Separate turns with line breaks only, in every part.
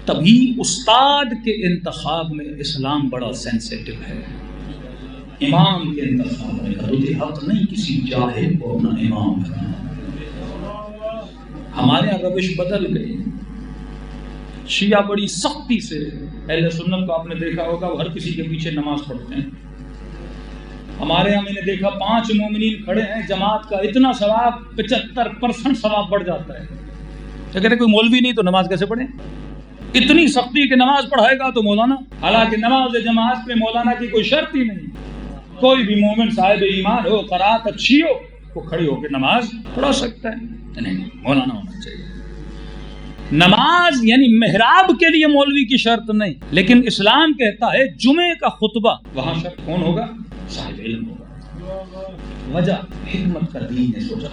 تبھی استاد کے انتخاب میں اسلام بڑا سینسیٹیو ہے. امام کے انتخاب میں حدود حق نہیں کسی جاہل کو اپنا امام کرنا. ہمارے یہاں روش بدل گئی. شیعہ بڑی سختی سے، اہل سنت کو آپ نے دیکھا ہوگا وہ ہر کسی کے پیچھے نماز پڑھتے ہیں. ہمارے یہاں میں نے دیکھا 5 مومنین کھڑے ہیں، جماعت کا اتنا ثواب 75% ثواب بڑھ جاتا ہے. اگر کوئی مولوی نہیں تو نماز کیسے پڑھیں؟ اتنی سختی کہ نماز پڑھائے گا تو مولانا. حالانکہ نماز جماعت میں مولانا کی کوئی شرط ہی نہیں. کوئی بھی مومن صاحب ایمان ہو، قرات اچھی ہو، وہ کھڑی ہو کے نماز پڑھا سکتا ہے. نہیں مولانا ہونا چاہیے. نماز یعنی محراب کے لیے مولوی کی شرط نہیں، لیکن اسلام کہتا ہے جمعے کا خطبہ وہاں شرط کون ہوگا؟ صاحب علم ہوگا. وجہ حکمت کا دین ہے. سوچا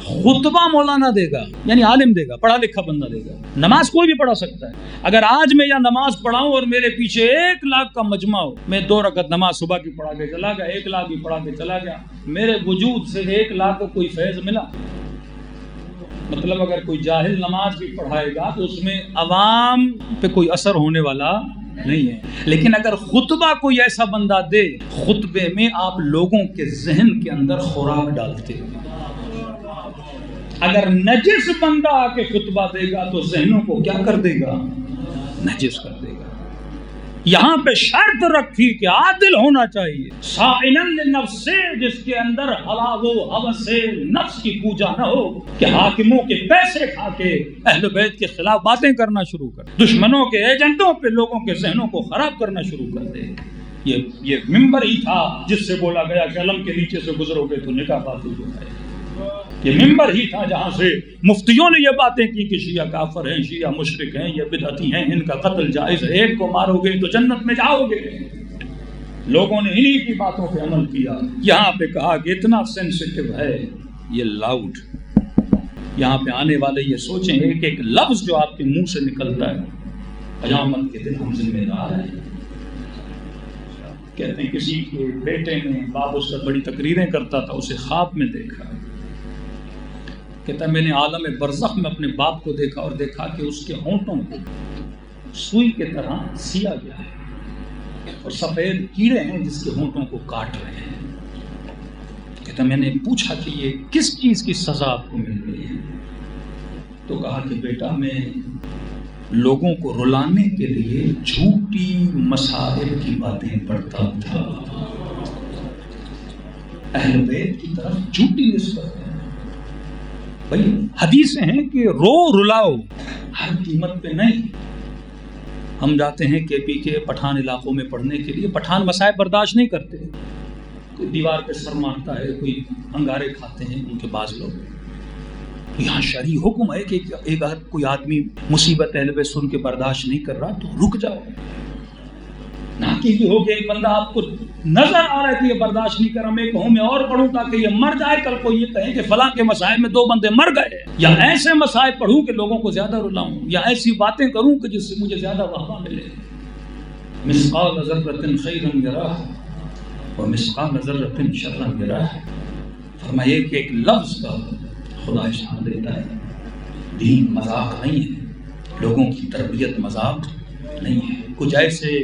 خطبہ مولانا دے گا یعنی عالم دے گا، پڑھا لکھا بندہ دے گا. نماز کوئی بھی پڑھا سکتا ہے. اگر آج میں یا نماز پڑھاؤں اور میرے پیچھے 1 لاکھ کا مجمع ہو، میں 2 رکعت نماز صبح کی پڑھا کے چلا گیا، 1 لاکھ بھی پڑھا کے چلا گیا، میرے وجود سے 1 لاکھ کو کوئی فیض ملا؟ مطلب اگر کوئی جاہل نماز بھی پڑھائے گا تو اس میں عوام پہ کوئی اثر ہونے والا نہیں ہے. لیکن اگر خطبہ کوئی ایسا بندہ دے، خطبے میں آپ لوگوں کے ذہن کے اندر خوراک ڈالتے. اگر نجس بندہ آ کے خطبہ دے گا تو ذہنوں کو کیا کر دے گا؟ نجس کر دے گا. یہاں پہ شرط رکھی کہ عادل ہونا چاہیے. سائلن لنفس، جس کے اندر ہوا و ہوس نفس کی پوجا نہ ہو کہ حاکموں کے پیسے کھا کے اہل بیت کے خلاف باتیں کرنا شروع کر، دشمنوں کے ایجنٹوں پہ لوگوں کے ذہنوں کو خراب کرنا شروع کر دے. یہ ممبر ہی تھا جس سے بولا گیا کہ علم کے نیچے سے گزرو گے تو نکاح باطل ہو جائے. یہ ممبر ہی تھا جہاں سے مفتیوں نے یہ باتیں کی کہ شیعہ کافر ہیں، شیعہ مشرک ہیں، یہ بدعتی ہیں، ان کا قتل جائز ہے، ایک کو مارو گے تو جنت میں جاؤ گے. لوگوں نے انہی کی باتوں پہ عمل کیا. یہاں پہ کہا کہ اتنا سینسیٹیو ہے یہ لاؤڈ. یہاں پہ آنے والے یہ سوچیں ایک ایک لفظ جو آپ کے منہ سے نکلتا ہے. قیامت کے دن ہم ذمہ دار ہیں. کہتے ہیں کسی کے بیٹے نے، باپ اس کا بڑی تقریریں کرتا تھا، اسے خواب میں دیکھا. کہتا ہے میں نے عالم برزخ میں اپنے باپ کو دیکھا اور دیکھا کہ اس کے ہونٹوں کو سوئی کے طرح سیا گیا ہے اور سفید کیڑے ہیں جس کے ہونٹوں کو کاٹ رہے ہیں. کہتا میں نے پوچھا کہ یہ کس چیز کی سزا آپ کو مل رہی ہے؟ تو کہا کہ بیٹا میں لوگوں کو رلانے کے لیے جھوٹی مسائل کی باتیں پڑھتا تھا. اہل بیت کی طرف جھوٹی نسبت ہے. بھائی حدیثیں ہیں کہ رو رلاؤ، ہر قیمت پہ نہیں. ہم جاتے ہیں کے پی کے پٹھان علاقوں میں پڑھنے کے لیے. پٹھان مسائب برداشت نہیں کرتے. کوئی دیوار پہ سر مارتا ہے، کوئی انگارے کھاتے ہیں ان کے بعض لوگ. یہاں شرعی حکم ہے کہ ایک کوئی آدمی مصیبت اہل بیت سن کے برداشت نہیں کر رہا تو رک جاؤ. نہ کہ یہ ہو کہ ایک بندہ آپ کو نظر آ رہا ہے کہ یہ برداشت نہیں کر رہا، میں کہوں میں اور پڑھوں تاکہ یہ مر جائے. کل کو یہ کہیں کہ فلاں کے مسائل میں 2 بندے مر گئے. یا ایسے مسائل پڑھوں کہ لوگوں کو زیادہ رلاؤں، یا ایسی باتیں کروں کہ جس سے مجھے زیادہ واہ ملے. مثقال ذرۃ خیرا یراہ ومثقال ذرۃ شرا یراہ. فرمایا کہ ایک لفظ کا خدا اشارہ دیتا ہے. دین مذاق نہیں ہے، لوگوں کی تربیت مذاق نہیں ہے. کچھ ایسے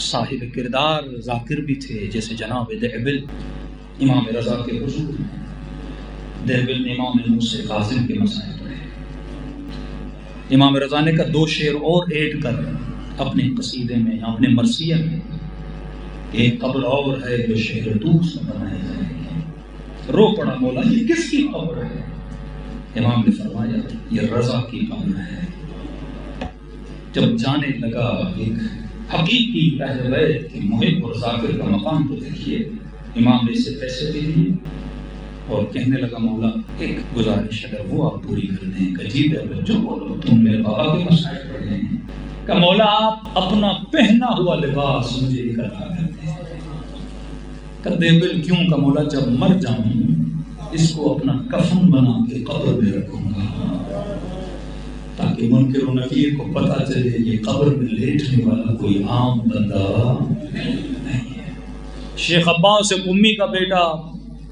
صاحب کردار ذاکر بھی تھے جیسے جناب دہبل امام رضا کے حضور. دہبل نے امام موسی کاظم کے مسائل پڑھے. امام رضا نے کا 2 شعر اور ایڈ کر اپنے قصیدے میں، اپنے مرثیہ میں. ایک قبر اور ہے جو شہر دوست بنائے جائے. رو پڑا مولا یہ کس کی قبر ہے؟ امام نے فرمایا یہ رضا کی قبر ہے. جب جانے لگا ایک حقیقی اہل بیت کی محب اور ذاکر کا مقام تو دیکھیے. امام نے اسے پیسے دے دیے اور کہنے لگا مولا ایک گزارش اگر وہ آپ پوری کر دیں. عجیب ہے جو بولو تم میرے بابا کے مسائل پڑھ رہے ہیں. کہ مولا آپ اپنا پہنا ہوا لباس مجھے اکٹھا کر دیں. کہ دیبل کیوں؟ کہ مولا جب مر جاؤں اس کو اپنا کفن بنا کے قبر میں رکھوں گا تاکہ منکر و نکیر کو پتہ چلے یہ قبر میں لیٹنے والا کوئی عام بندہ نہیں ہے. شیخ عباس امی کا بیٹا،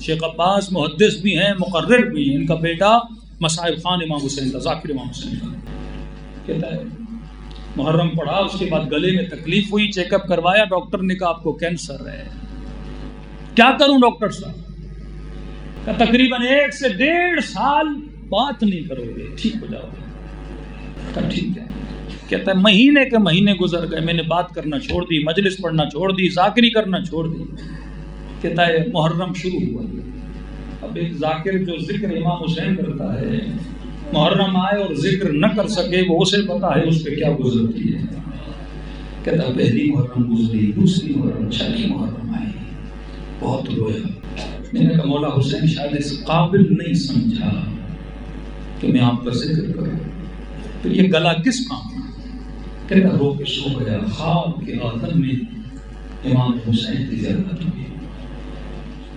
شیخ عباس محدث بھی ہیں، مقرر بھی ہیں. ان کا بیٹا مصائب خان امام حسین کا، ذاکر امام حسین کا. کہتا ہے محرم پڑھا، اس کے بعد گلے میں تکلیف ہوئی، چیک اپ کروایا، ڈاکٹر نے کہا آپ کو کینسر ہے۔ کیا کروں ڈاکٹر صاحب؟ کہ تقریباً 1 سے 1.5 سال بات نہیں کرو گے، ٹھیک ہو جاؤ گے۔ کہ ٹھیک ہے۔ کہتا ہے مہینے کے مہینے گزر گئے، میں نے بات کرنا چھوڑ دی، مجلس پڑھنا چھوڑ دی، ذاکری کرنا چھوڑ دی۔ کہتا ہے محرم شروع ہوا، اب ایک ذاکر جو ذکر امام حسین کرتا ہے، محرم آئے اور ذکر نہ کر سکے، وہ اسے پتا ہے اس پہ کیا گزرتی ہے۔ کہتا ہے پہلی محرم گزری، دوسری محرم، چھٹی محرم آئی، بہت رویا۔ میں نے کہا مولا حسین شاید اس قابل نہیں سمجھا کہ میں آپ کا ذکر کروں، پھر یہ گلا کس کام کا؟ کہتا رو کے سو گیا، خواب کے عالم میں امام حسین کی زیارت ہوئی۔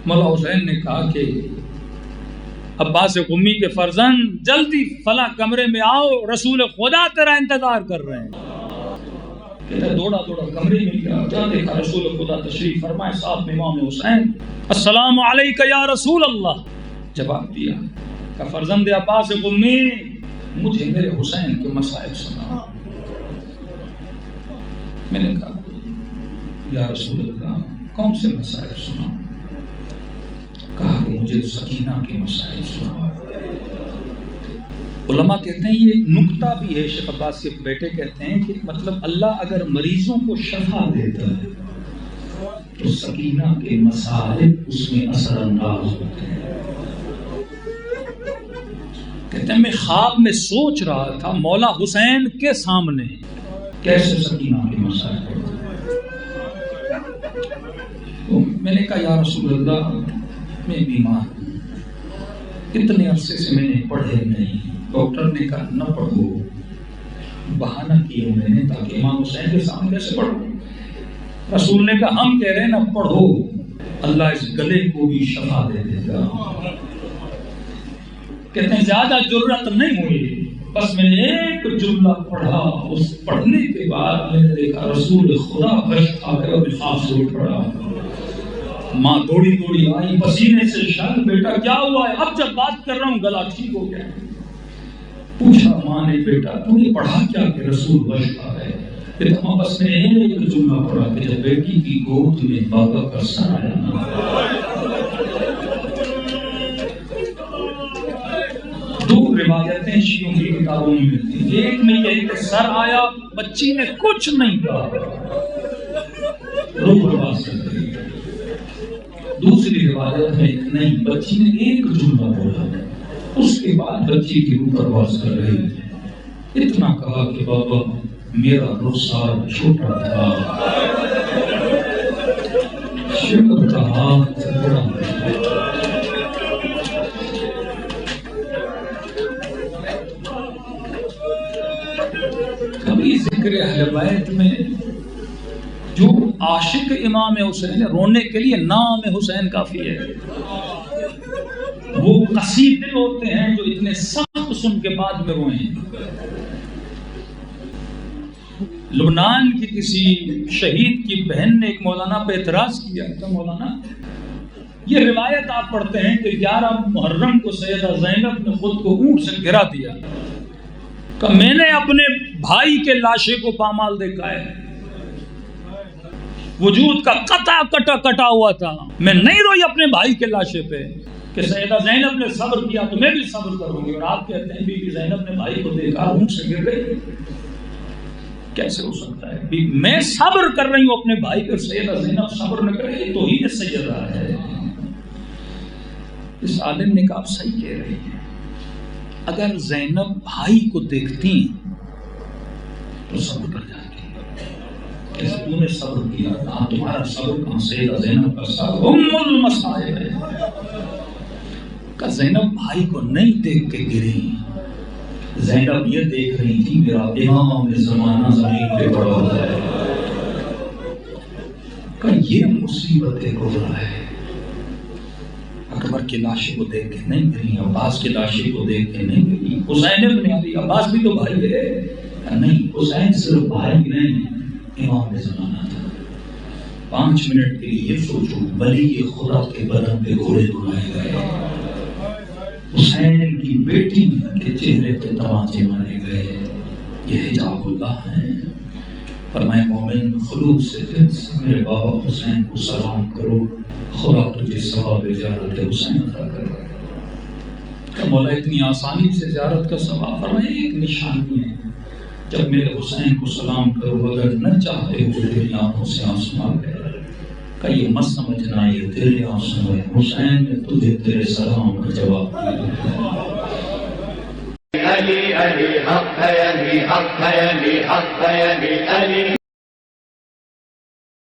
مولا حسین نے کہا کہ عباس قمی کے فرزند جلدی فلاں کمرے میں آؤ، رسول خدا تیرا انتظار کر رہے ہیں۔ کہتا ہے دوڑا کمرے میں گیا، جہاں دیکھا رسول خدا تشریف فرمائے، ساتھ میں امام حسین۔ السلام علیکہ یا رسول اللہ، جواب دیا کہ فرزند عباس قمی، مجھے میرے حسین کے مسائل سنا۔ میں نے کہا یا رسول اللہ کون سے مسائل سنا؟ کہا کہ مجھے سکینہ کے مسائل سنا۔ علماء کہتے ہیں یہ نکتہ بھی ہے، شیخ عباس کے بیٹے کہتے ہیں کہ مطلب اللہ اگر مریضوں کو شفا دیتا ہے تو سکینہ کے مسائل اس میں اثر انداز ہوتے ہیں۔ کہتے ہیں میں خواب میں سوچ رہا تھا مولا حسین کے سامنے کیسے سکینہ کے مسائل ہوتے ہیں۔ تو میں نے کہا یا رسول اللہ میں بیمار ہوں، اتنے عرصے سے میں نے پڑھے نہیں، ڈاکٹر نے کہا نہ پڑھو، بہانہ کیا میں نے تاکہ امام حسین کے سامنے کیسے پڑھو۔ رسول نے کہا ہم کہہ رہے ہیں نہ پڑھو، اللہ اس گلے کو بھی شفا دے دے گا۔ کہتے ہیں زیادہ ضرورت نہیں ہوئی، بس میں نے ایک جملہ پڑھا، اس پڑھنے کے بعد میں نے دیکھا رسول خدا غش آ کر ابھی خواب سے اٹھ پڑا۔ ماں دوڑی آئی، پسینے سے شل، بیٹا کیا ہوا ہے؟ اب جب بات کر رہا ہوں گلا ٹھیک ہو گیا۔ پوچھا ماں نے بیٹا تو نے پڑھا کیا کہ رسول غش آ گئے؟ کہ تمام بس میں نے ایک جملہ پڑھا کہ جب بیٹی کی گود میں بابا کا سر آیا نا۔ دو روایتیں شیعوں کی کتابوں میں ملتی ہیں، ایک میں یہ کہ سر آیا، بچی نے کچھ نہیں کہا، روح رواز کر گئی۔ دوسری روایت میں نہیں، بچی نے ایک جملہ بولا، اس کے بعد بچی کی روح پرواز کر رہی، اتنا کہا کہ بابا میرا رخسار چھوٹا تھا، شکر کا ہاتھ بڑا تھا۔ کبھی ذکر اہل بیت میں جو عاشق امام حسین رونے کے لیے نام حسین کافی ہے۔ وہ قصید دل ہوتے ہیں جو اتنے سخت سن کے بعد میں روئے ہیں۔ لبنان کی کسی شہید کی بہن نے ایک مولانا پہ اعتراض کیا کہ مولانا یہ روایت آپ پڑھتے ہیں کہ 11 محرم کو سیدہ زینب نے خود کو اونٹ سے گرا دیا، کہ میں نے اپنے بھائی کے لاشے کو پامال دیکھا ہے، وجود کا کٹا ہوا تھا، میں نہیں روئی اپنے بھائی کے لاشے پہ کہ سیدہ زینب نے صبر کیا تو میں بھی صبر کروں گی، اور آپ کہتے ہیں بی بی زینب نے بھائی کو دیکھا اونٹ سے گر گئی، کیسے ہو سکتا ہے؟ میں صبر کر رہی ہوں اپنے بھائی پر، سیدہ زینب صبر نہ کرے، تو ہی سیدہ ہے۔ اس عالم نے کہا آپ صحیح کہہ رہے ہیں، اگر زینب بھائی کو دیکھتی تو صبر کر جاتی، کہ تم نے صبر کیا تھا، تمہارا صبر کہاں؟ سیدہ زینب کا صبر ام المصائب ہے۔ کہ زینب بھائی کو نہیں دیکھ کے گری، زینب یہ دیکھ رہی تھی میرا امام زمانہ زمین پہ پڑا ہوا ہے، کہ یہ مصیبت کبریٰ ہے۔ اکبر کی لاشے کو دیکھ کے نہیں گری، عباس کی لاشے کو دیکھ کے نہیں گری، حسین ابن علی، عباس بھی تو بھائی ہے، نہیں حسین صرف بھائی نہیں امام زمانہ تھا۔ 5 منٹ کے لیے یہ سوچو، ولی خدا کے بدن پہ گھوڑے دوڑائے گئے، حسین کی بیٹی کے چہرے پہ تماچے مارے گئے، یہ حجاب اللہ ہے۔ فرمائے مومن خلوص سے دل سے میرے بابا حسین کو سلام کرو، خدا تجھے ثواب زیارت حسین عطا کرے۔ کہ مولا اتنی آسانی سے زیارت کا ثواب، فرمائے ایک نشانی ہے جب میرے حسین کو سلام کرو، اگر نہ چاہتے ہو تیری آنکھوں سے آنسو آ گئے، کہ یہ مت سمجھنا یہ تیرے آنسو ہے، حسین نے تجھے تیرے سلام کا جواب دیا۔
علی علی حق ہے، علی حق ہے، علی حق ہے، علی علی